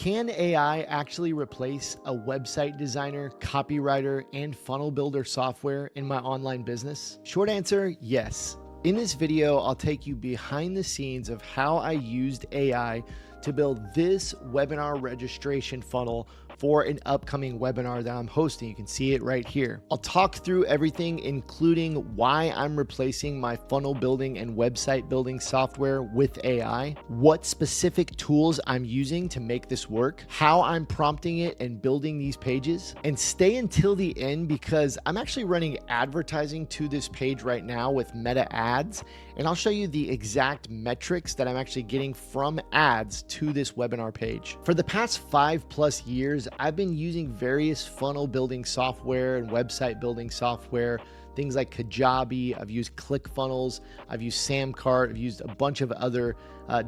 Can AI actually replace a website designer, copywriter, and funnel builder software in my online business? Short answer, yes. In this video, I'll take you behind the scenes of how I used AI to build this webinar registration funnel for an upcoming webinar that I'm hosting. You can see it right here. I'll talk through everything, including why I'm replacing my funnel building and website building software with AI, what specific tools I'm using to make this work, how I'm prompting it and building these pages, and stay until the end because I'm actually running advertising to this page right now with Meta ads, and I'll show you the exact metrics that I'm actually getting from ads to this webinar page. For the past 5+ years, I've been using various funnel building software and website building software, things like Kajabi. I've used ClickFunnels, I've used Samcart, I've used a bunch of other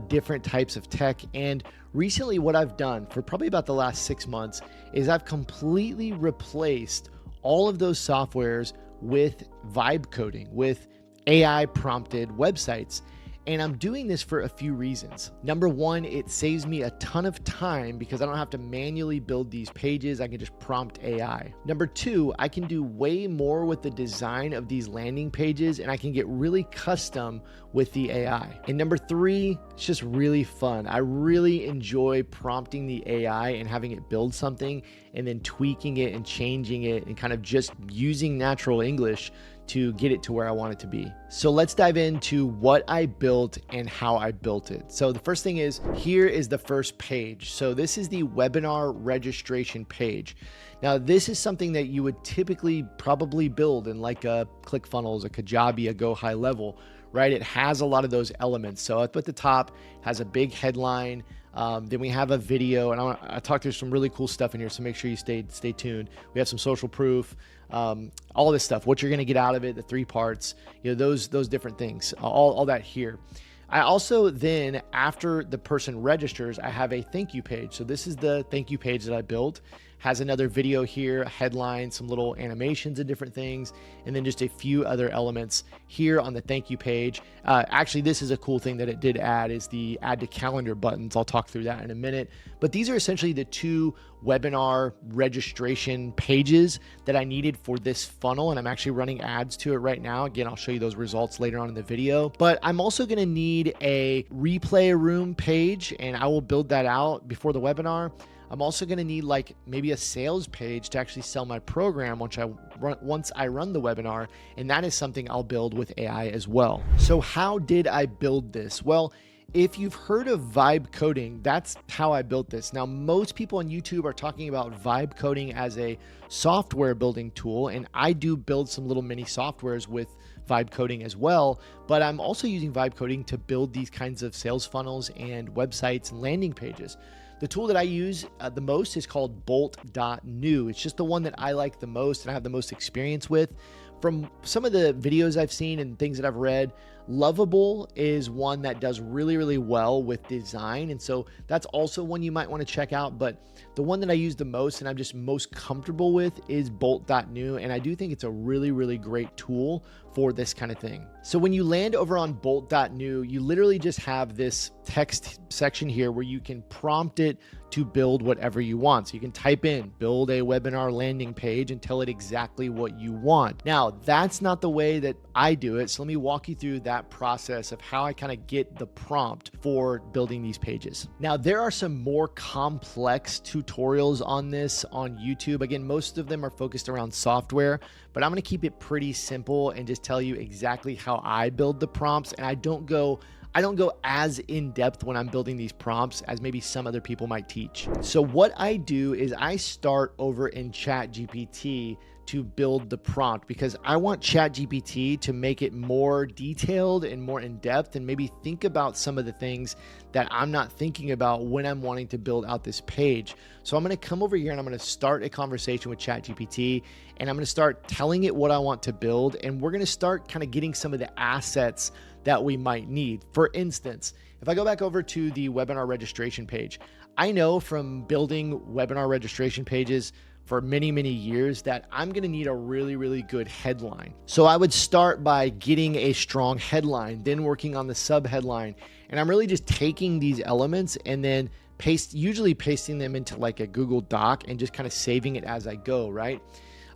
different types of tech. And recently what I've done for probably about the last 6 months is I've completely replaced all of those softwares with vibe coding, with AI prompted websites. And I'm doing this for a few reasons. Number one, it saves me a ton of time because I don't have to manually build these pages. I can just prompt AI. Number two, I can do way more with the design of these landing pages and I can get really custom with the AI. And number three, it's just really fun. I really enjoy prompting the AI and having it build something and then tweaking it and changing it and kind of just using natural English to get it to where I want it to be. So let's dive into what I built and how I built it. So the first thing is, here is the first page. So this is the webinar registration page. Now this is something that you would typically probably build in like a ClickFunnels, a Kajabi, a Go High Level, right? It has a lot of those elements. So up at the top has a big headline. Then we have a video, and I talked through some really cool stuff in here, so make sure you stay tuned. We have some social proof, all of this stuff, what you're going to get out of it, the 3 parts, you know, those different things, all that here. I also then, after the person registers, I have a thank you page. So this is the thank you page that I built. Has another video here, a headline, some little animations and different things, and then just a few other elements here on the thank you page. Actually, this is a cool thing that it did add, is the add to calendar buttons. I'll talk through that in a minute. But these are essentially the 2 webinar registration pages that I needed for this funnel, and I'm actually running ads to it right now. Again, I'll show you those results later on in the video. But I'm also gonna need a replay room page, and I will build that out before the webinar. I'm also going to need like maybe a sales page to actually sell my program once I run the webinar. And that is something I'll build with AI as well. So how did I build this? Well, if you've heard of vibe coding, that's how I built this. Now, most people on YouTube are talking about vibe coding as a software building tool, and I do build some little mini softwares with vibe coding as well, but I'm also using vibe coding to build these kinds of sales funnels and websites and landing pages. The tool that I use the most is called bolt.new. It's just the one that I like the most and I have the most experience with. From some of the videos I've seen and things that I've read, Lovable is one that does really, really well with design. And so that's also one you might want to check out. But the one that I use the most and I'm just most comfortable with is bolt.new. And I do think it's a really, really great tool for this kind of thing. So when you land over on bolt.new, you literally just have this text section here where you can prompt it to build whatever you want. So you can type in, build a webinar landing page and tell it exactly what you want. Now, that's not the way that I do it. So let me walk you through that process of how I kind of get the prompt for building these pages. Now, there are some more complex tutorials on this on YouTube. Again, most of them are focused around software, but I'm going to keep it pretty simple and just tell you exactly how I build the prompts. And I don't go as in depth when I'm building these prompts as maybe some other people might teach. So what I do is I start over in ChatGPT to build the prompt because I want ChatGPT to make it more detailed and more in depth and maybe think about some of the things that I'm not thinking about when I'm wanting to build out this page. So I'm going to come over here and I'm going to start a conversation with ChatGPT and I'm going to start telling it what I want to build. And we're going to start kind of getting some of the assets that we might need. For instance, if I go back over to the webinar registration page, I know from building webinar registration pages for many, many years that I'm going to need a really, really good headline. So I would start by getting a strong headline, then working on the sub headline. And I'm really just taking these elements and then usually pasting them into like a Google Doc and just kind of saving it as I go, right?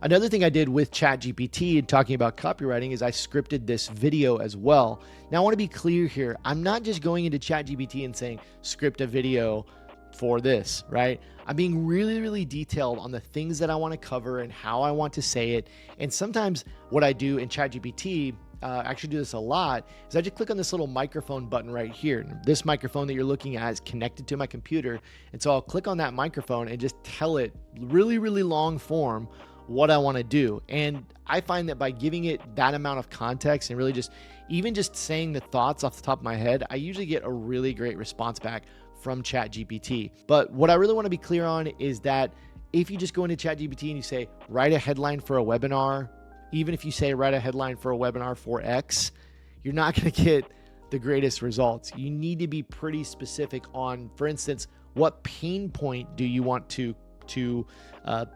Another thing I did with ChatGPT and talking about copywriting is I scripted this video as well. Now I want to be clear here. I'm not just going into ChatGPT and saying, script a video for this, right? I'm being really, really detailed on the things that I want to cover and how I want to say it. And sometimes what I do in ChatGPT, I actually do this a lot, is I just click on this little microphone button right here. And this microphone that you're looking at is connected to my computer. And so I'll click on that microphone and just tell it really, really long form what I want to do. And I find that by giving it that amount of context and really just even just saying the thoughts off the top of my head, I usually get a really great response back from ChatGPT. But what I really want to be clear on is that if you just go into ChatGPT and you say, write a headline for a webinar, even if you say write a headline for a webinar for X, you're not going to get the greatest results. You need to be pretty specific on, for instance, what pain point do you want to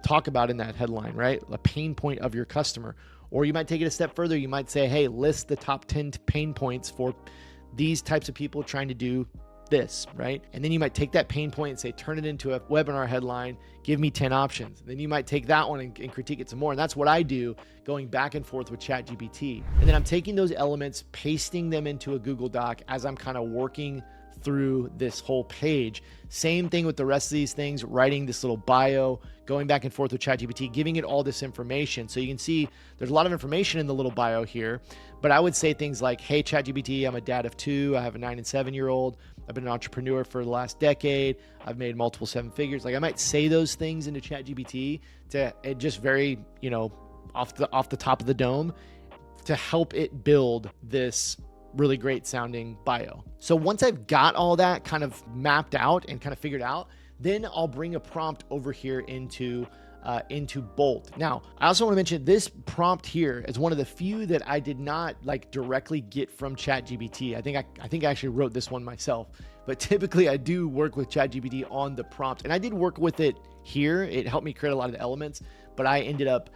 talk about in that headline, right? A pain point of your customer. Or you might take it a step further. You might say, hey, list the top 10 pain points for these types of people trying to do this, right? And then you might take that pain point and say, turn it into a webinar headline, give me 10 options. And then you might take that one and critique it some more. And that's what I do, going back and forth with ChatGPT. And then I'm taking those elements, pasting them into a Google Doc as I'm kind of working through this whole page. Same thing with the rest of these things, writing this little bio, going back and forth with ChatGPT, giving it all this information. So you can see there's a lot of information in the little bio here, but I would say things like, hey, ChatGPT, I'm a dad of 2. I have a 9 and 7-year-old. I've been an entrepreneur for the last decade. I've made multiple 7 figures. Like I might say those things into ChatGPT to it just very, off the top of the dome to help it build this really great sounding bio. So once I've got all that kind of mapped out and kind of figured out, then I'll bring a prompt over here into Bolt. Now, I also want to mention this prompt here is one of the few that I did not like directly get from ChatGPT. I think I actually wrote this one myself, but typically I do work with ChatGPT on the prompt, and I did work with it here. It helped me create a lot of the elements, but I ended up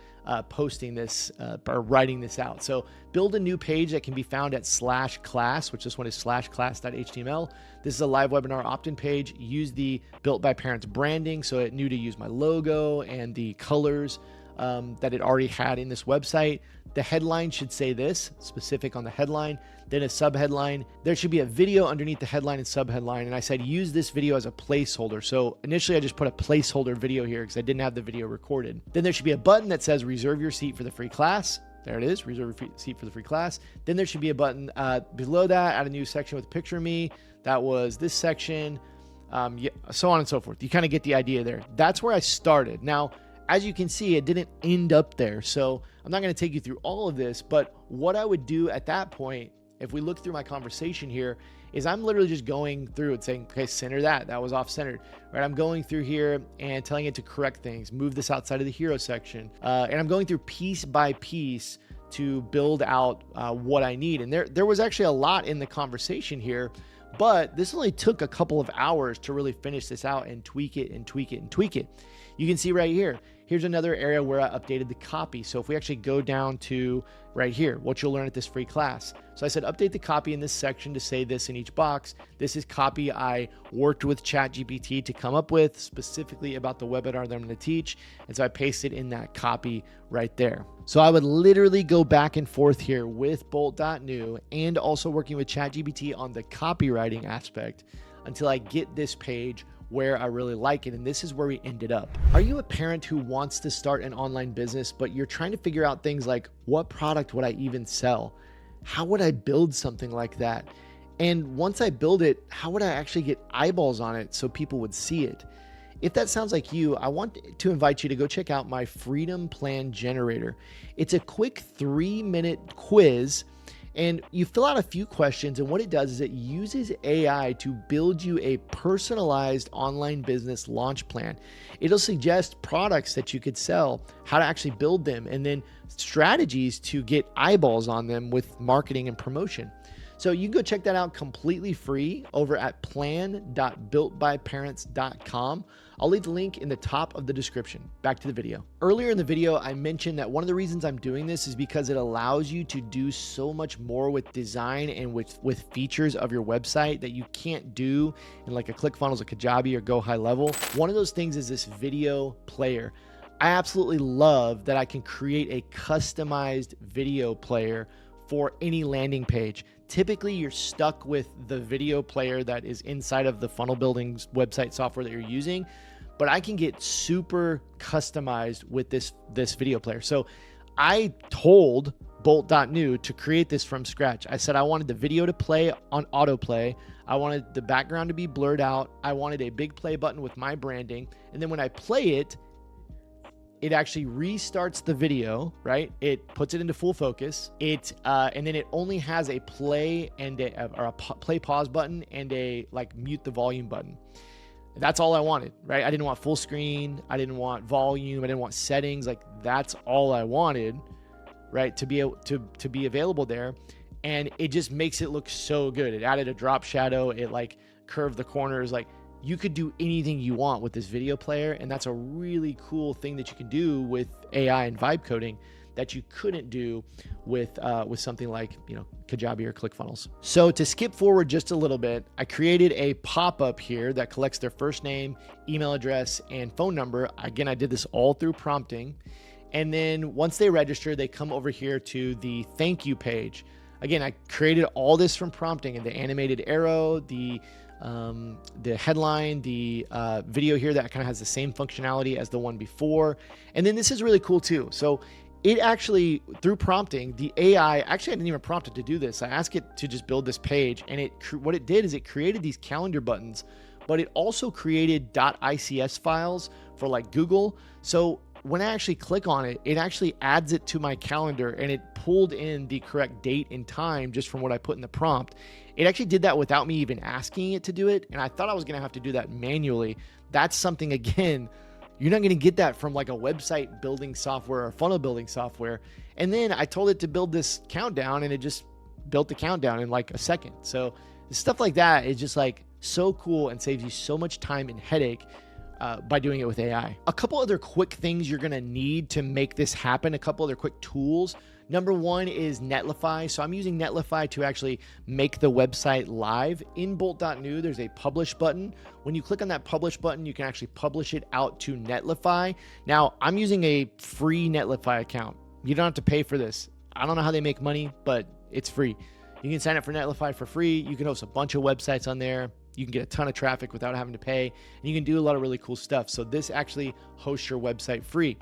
posting this or writing this out. So build a new page that can be found at /class, which this one is /class.html. This is a live webinar opt-in page. Use the Built by Parents branding. So it knew to use my logo and the colors that it already had in this website. The headline should say this, specific on the headline, then a subheadline. There should be a video underneath the headline and subheadline. And I said, use this video as a placeholder. So initially I just put a placeholder video here because I didn't have the video recorded. Then there should be a button that says reserve your seat for the free class. There it is, reserve your seat for the free class. Then there should be a button below that, add a new section with a picture of me. That was this section, so on and so forth. You kind of get the idea there. That's where I started. Now, as you can see, it didn't end up there. So I'm not going to take you through all of this, but what I would do at that point, if we look through my conversation here, is I'm literally just going through and saying, okay, center that was off-centered, right? I'm going through here and telling it to correct things, move this outside of the hero section. And I'm going through piece by piece to build out what I need. And there was actually a lot in the conversation here, but this only took a couple of hours to really finish this out and tweak it and tweak it and tweak it. You can see right here, here's another area where I updated the copy. So if we actually go down to right here, what you'll learn at this free class. So I said, update the copy in this section to say this in each box. This is copy I worked with ChatGPT to come up with specifically about the webinar that I'm going to teach. And so I pasted in that copy right there. So I would literally go back and forth here with Bolt.new and also working with ChatGPT on the copywriting aspect until I get this page where I really like it. And this is where we ended up. Are you a parent who wants to start an online business, but you're trying to figure out things like, what product would I even sell? How would I build something like that? And once I build it, how would I actually get eyeballs on it so people would see it? If that sounds like you, I want to invite you to go check out my Freedom Plan Generator. It's a quick 3-minute quiz, and you fill out a few questions, and what it does is it uses AI to build you a personalized online business launch plan. It'll suggest products that you could sell, how to actually build them, and then strategies to get eyeballs on them with marketing and promotion. So you can go check that out completely free over at plan.builtbyparents.com. I'll leave the link in the top of the description. Back to the video. Earlier in the video, I mentioned that one of the reasons I'm doing this is because it allows you to do so much more with design and with features of your website that you can't do in like a ClickFunnels, a Kajabi, or Go High Level. One of those things is this video player. I absolutely love that I can create a customized video player for any landing page. Typically, you're stuck with the video player that is inside of the funnel building website software that you're using, but I can get super customized with this video player. So I told Bolt.new to create this from scratch. I said I wanted the video to play on autoplay. I wanted the background to be blurred out. I wanted a big play button with my branding. And then when I play it, it actually restarts the video, right? It puts it into full focus. And then it only has a play and a play pause button and a like mute the volume button. That's all I wanted, right? I didn't want full screen. I didn't want volume. I didn't want settings. Like that's all I wanted, right? To be able to be available there. And it just makes it look so good. It added a drop shadow. It like curved the corners. Like you could do anything you want with this video player. And that's a really cool thing that you can do with AI and vibe coding that you couldn't do with something like, Kajabi or ClickFunnels. So to skip forward just a little bit, I created a pop-up here that collects their first name, email address, and phone number. Again, I did this all through prompting. And then once they register, they come over here to the thank you page. Again, I created all this from prompting, and the animated arrow, the headline, the video here that kind of has the same functionality as the one before. And then this is really cool too. So it actually, through prompting, the AI, actually I didn't even prompt it to do this. I asked it to just build this page, and what it did is it created these calendar buttons, but it also created .ics files for like Google. So when I actually click on it, it actually adds it to my calendar, and it pulled in the correct date and time just from what I put in the prompt. It actually did that without me even asking it to do it. And I thought I was going to have to do that manually. That's something, again, you're not going to get that from like a website building software or funnel building software. And then I told it to build this countdown, and it just built the countdown in like a second. So stuff like that is just like so cool and saves you so much time and headache by doing it with AI. A couple other quick things you're gonna need to make this happen, a couple other quick tools. Number one is Netlify. So I'm using Netlify to actually make the website live. In Bolt.new, there's a publish button. When you click on that publish button, you can actually publish it out to Netlify. Now, I'm using a free Netlify account. You don't have to pay for this. I don't know how they make money, but it's free. You can sign up for Netlify for free. You can host a bunch of websites on there. You can get a ton of traffic without having to pay, and you can do a lot of really cool stuff. So this actually hosts your website free.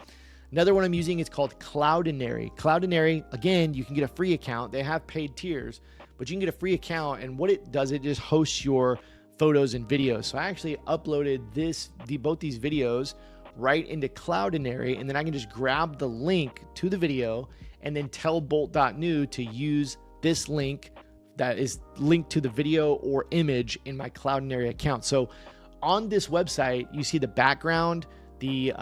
Another one I'm using is called Cloudinary. Cloudinary, again, you can get a free account. They have paid tiers, but you can get a free account, and what it does, it just hosts your photos and videos. So I actually uploaded both these videos right into Cloudinary, and then I can just grab the link to the video and then tell Bolt.new to use this link that is linked to the video or image in my Cloudinary account. So on this website, you see the background, the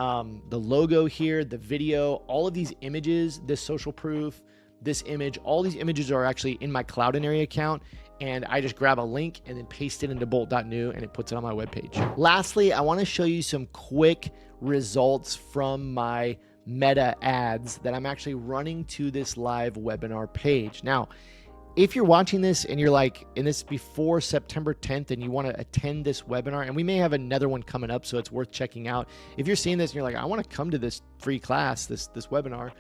logo here, the video, all of these images, this social proof, this image, all these images are actually in my Cloudinary account. And I just grab a link and then paste it into Bolt.new, and it puts it on my webpage. Lastly, I want to show you some quick results from my meta ads that I'm actually running to this live webinar page. Now, if you're watching this and you're like, and this before September 10th, and you want to attend this webinar, and we may have another one coming up, so it's worth checking out. If you're seeing this and you're like, I want to come to this free class, this webinar,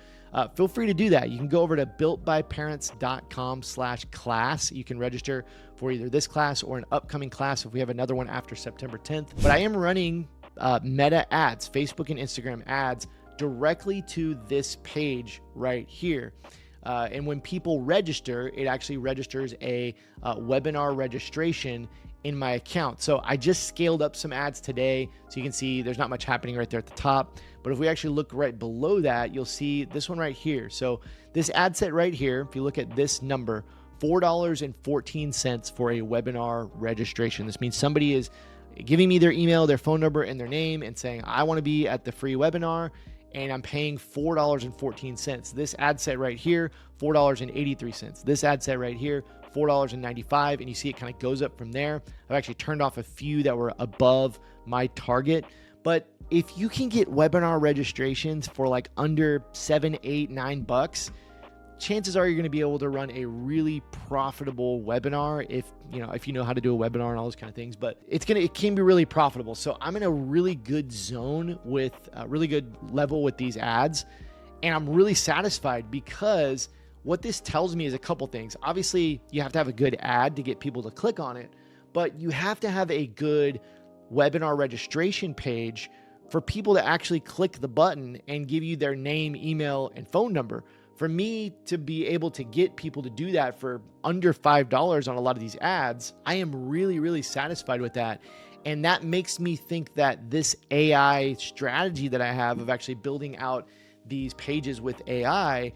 feel free to do that. You can go over to builtbyparents.com/class. You can register for either this class or an upcoming class if we have another one after September 10th. But I am running meta ads, Facebook and Instagram ads, directly to this page right here. And when people register, it actually registers a webinar registration in my account. So I just scaled up some ads today. So you can see there's not much happening right there at the top. But if we actually look right below that, you'll see this one right here. So this ad set right here, if you look at this number, $4.14 for a webinar registration. This means somebody is giving me their email, their phone number, and their name and saying, I want to be at the free webinar, and I'm paying $4.14. This ad set right here, $4.83. This ad set right here, $4.95, and you see it kind of goes up from there. I've actually turned off a few that were above my target, But if you can get webinar registrations for like under $7, $8, $9, chances are you're going to be able to run a really profitable webinar if you know how to do a webinar and all those kind of things. But it can be really profitable. So I'm in a really good zone with a really good level with these ads, and I'm really satisfied because what this tells me is a couple things. Obviously, you have to have a good ad to get people to click on it, but you have to have a good webinar registration page for people to actually click the button and give you their name, email, and phone number. For me to be able to get people to do that for under $5 on a lot of these ads, I am really, really satisfied with that. And that makes me think that this AI strategy that I have of actually building out these pages with AI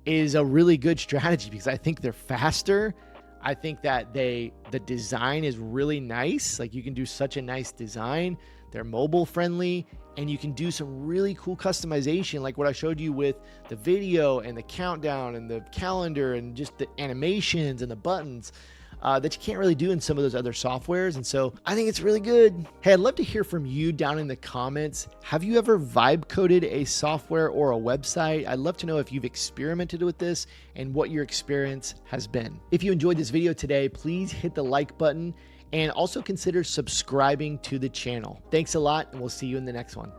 is a really good strategy because I think they're faster. I think that the design is really nice. Like, you can do such a nice design. They're mobile friendly, and you can do some really cool customization, like what I showed you with the video and the countdown and the calendar and just the animations and the buttons that you can't really do in some of those other softwares. And so I think it's really good. Hey, I'd love to hear from you down in the comments. Have you ever vibe coded a software or a website? I'd love to know if you've experimented with this and what your experience has been. If you enjoyed this video today, please hit the like button and also consider subscribing to the channel. Thanks a lot, and we'll see you in the next one.